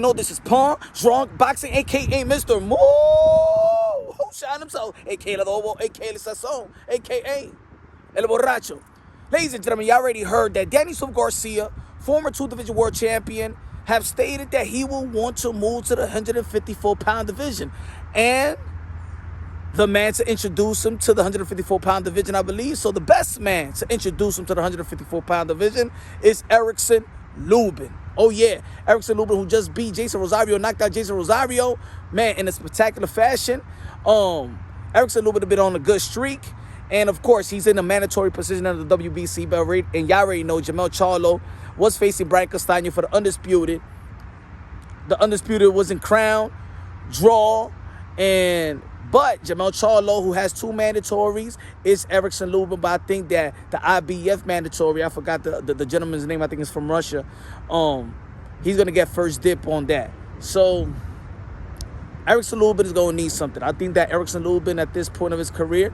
know this is Pawn Drunk Boxing, a.k.a. Mr. Moo, who shot himself, a.k.a. El Lobo, a.k.a. El Sazón, a.k.a. El Borracho. Ladies and gentlemen, y'all already heard that Danny Swift Garcia, former 2-division world champion, have stated that he will want to move to the 154-pound division. And the man to introduce him to the 154-pound division, I believe. So the best man to introduce him to the 154-pound division is Erickson Lubin. Oh, yeah. Erickson Lubin, who just beat Jason Rosario, knocked out Jason Rosario, man, in a spectacular fashion. Erickson Lubin has been on a good streak. And, of course, he's in a mandatory position under the WBC belt. And y'all already know Jermell Charlo was facing Brian Castano for the Undisputed. The Undisputed was in crown, draw, but Jermell Charlo, who has 2 mandatories, is Erickson Lubin. But I think that the IBF mandatory, I forgot the gentleman's name, I think it's from Russia, he's going to get first dip on that. So Erickson Lubin is going to need something. I think that Erickson Lubin at this point of his career,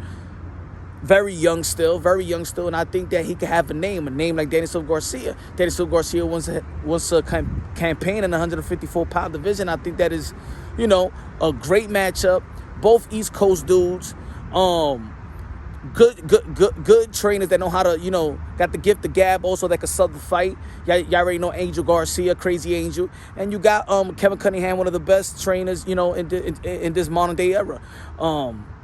very young still, and I think that he could have a name like Danny Swift Garcia. Danny Swift Garcia wants to campaign in the 154-pound division. I think that is, a great matchup. Both East Coast dudes, good trainers that know how to, got the gift of gab also that can sell the fight. Y'all already know Angel Garcia, Crazy Angel, and you got Kevin Cunningham, one of the best trainers, in this modern day era.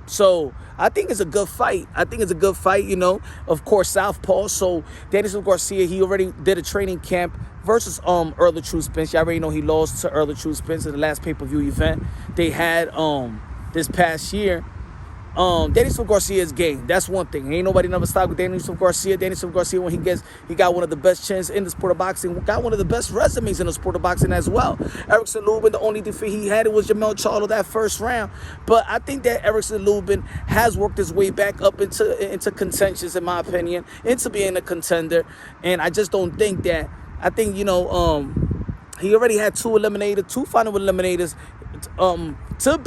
So I think it's a good fight. Of course, Southpaw. So Danny Swift Garcia, he already did a training camp versus Earl True Spence. Y'all already know he lost to Earl True Spence in the last pay-per-view event they had this past year. Danny Swift Garcia's game. That's one thing. Ain't nobody never stopped with Danny Swift Garcia. Danny Swift Garcia, when he got one of the best chins in the sport of boxing, got one of the best resumes in the sport of boxing as well. Erickson Lubin, the only defeat he had, it was Jermell Charlo that first round. But I think that Erickson Lubin has worked his way back up into contentions, in my opinion, into being a contender. And I just don't think that. I think, he already had 2 final eliminators to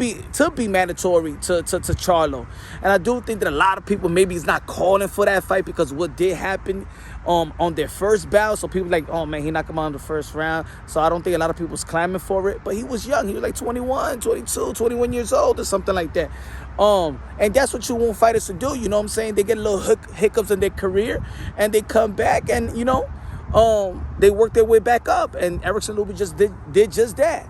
be mandatory to Charlo. And I do think that a lot of people maybe is not calling for that fight because what did happen on their first bout. So people like, oh man, he knocked him out in the first round. So I don't think a lot of people was clamoring for it. But he was young. He was like 21, 22, 21 years old or something like that. And that's what you want fighters to do. You know what I'm saying? They get a little hiccups in their career and they come back and, they work their way back up. And Erickson Lubin just did just that.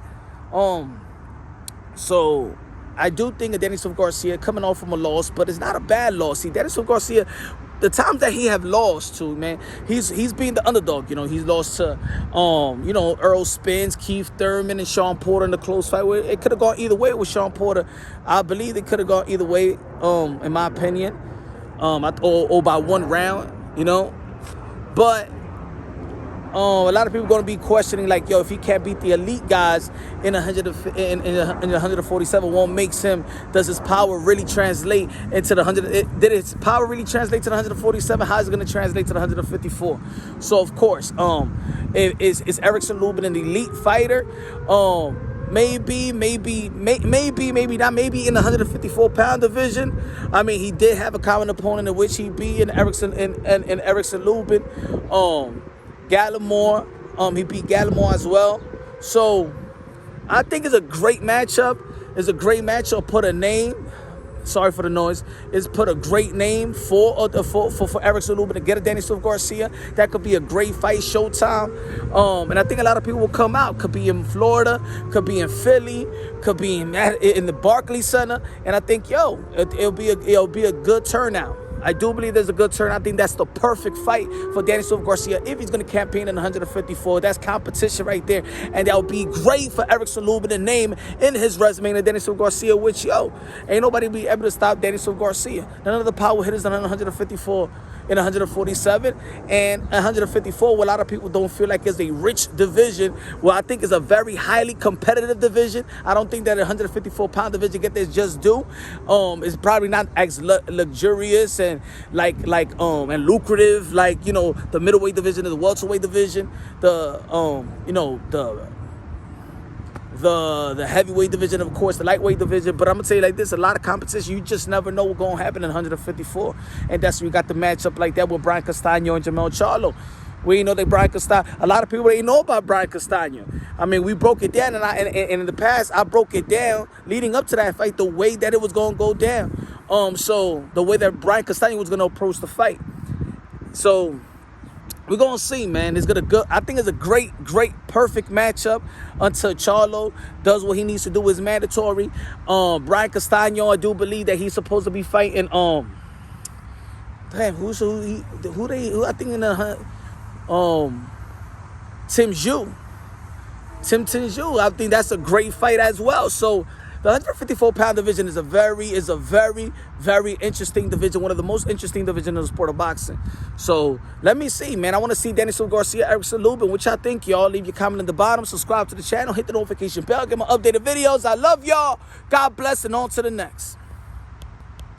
So I do think of Danny Swift Garcia coming off from a loss, but it's not a bad loss. See, Danny Swift Garcia, the times that he have lost to, man, he's been the underdog. He's lost to, Earl Spence, Keith Thurman, and Sean Porter in the close fight. Where it could have gone either way with Sean Porter. I believe it could have gone either way, in my opinion, or by 1 round, But a lot of people are going to be questioning, like, yo, if he can't beat the elite guys in 147, what makes him? Does his power really translate into the 100? Did his power really translate to the 147? How is it going to translate to the 154? So, of course, is Erickson Lubin an elite fighter? Maybe not. Maybe in the 154-pound division. I mean, he did have a common opponent in which he beat in Erickson Lubin. Gallimore, he beat Gallimore as well. So I think it's a great matchup. Put a name. Sorry for the noise. Put a great name for Erickson Lubin to get a Danny Swift Garcia. That could be a great fight, showtime. And I think a lot of people will come out. Could be in Florida, could be in Philly, could be in the Barclays Center. And I think, it'll be a good turnout. I do believe there's a good turn. I think that's the perfect fight for Danny Swift Garcia if he's going to campaign in 154. That's competition right there. And that would be great for Erickson Lubin to name in his resume to Danny Swift Garcia, which, ain't nobody be able to stop Danny Swift Garcia. None of the power hitters in 154, in 147, and 154, what a lot of people don't feel like is a rich division. Well, I think is a very highly competitive division. I don't think that a 154-pound division get this just due. It's probably not as luxurious and and lucrative like the middleweight division and the welterweight division, the heavyweight division, of course, the lightweight division. But I'm gonna tell you like this: a lot of competition. You just never know what's gonna happen in 154, and that's where you got the matchup like that with Brian Castano and Jermell Charlo. We didn't know that Brian Castano. A lot of people didn't know about Brian Castano. I mean, we broke it down, and in the past, I broke it down leading up to that fight, the way that it was going to go down. So the way that Brian Castano was going to approach the fight. So we're going to see, man. It's gonna go. I think it's a great, perfect matchup until Charlo does what he needs to do is mandatory. Brian Castano, I do believe that he's supposed to be fighting. Damn, who I think in the Tim Zhu. Tim Zhu. I think that's a great fight as well. So the 154-pound division is a very, very interesting division. One of the most interesting divisions in the sport of boxing. So let me see, man. I want to see Danielson Garcia, Erickson Lubin. What y'all think, y'all? Leave your comment in the bottom. Subscribe to the channel. Hit the notification bell. Get my updated videos. I love y'all. God bless, and on to the next.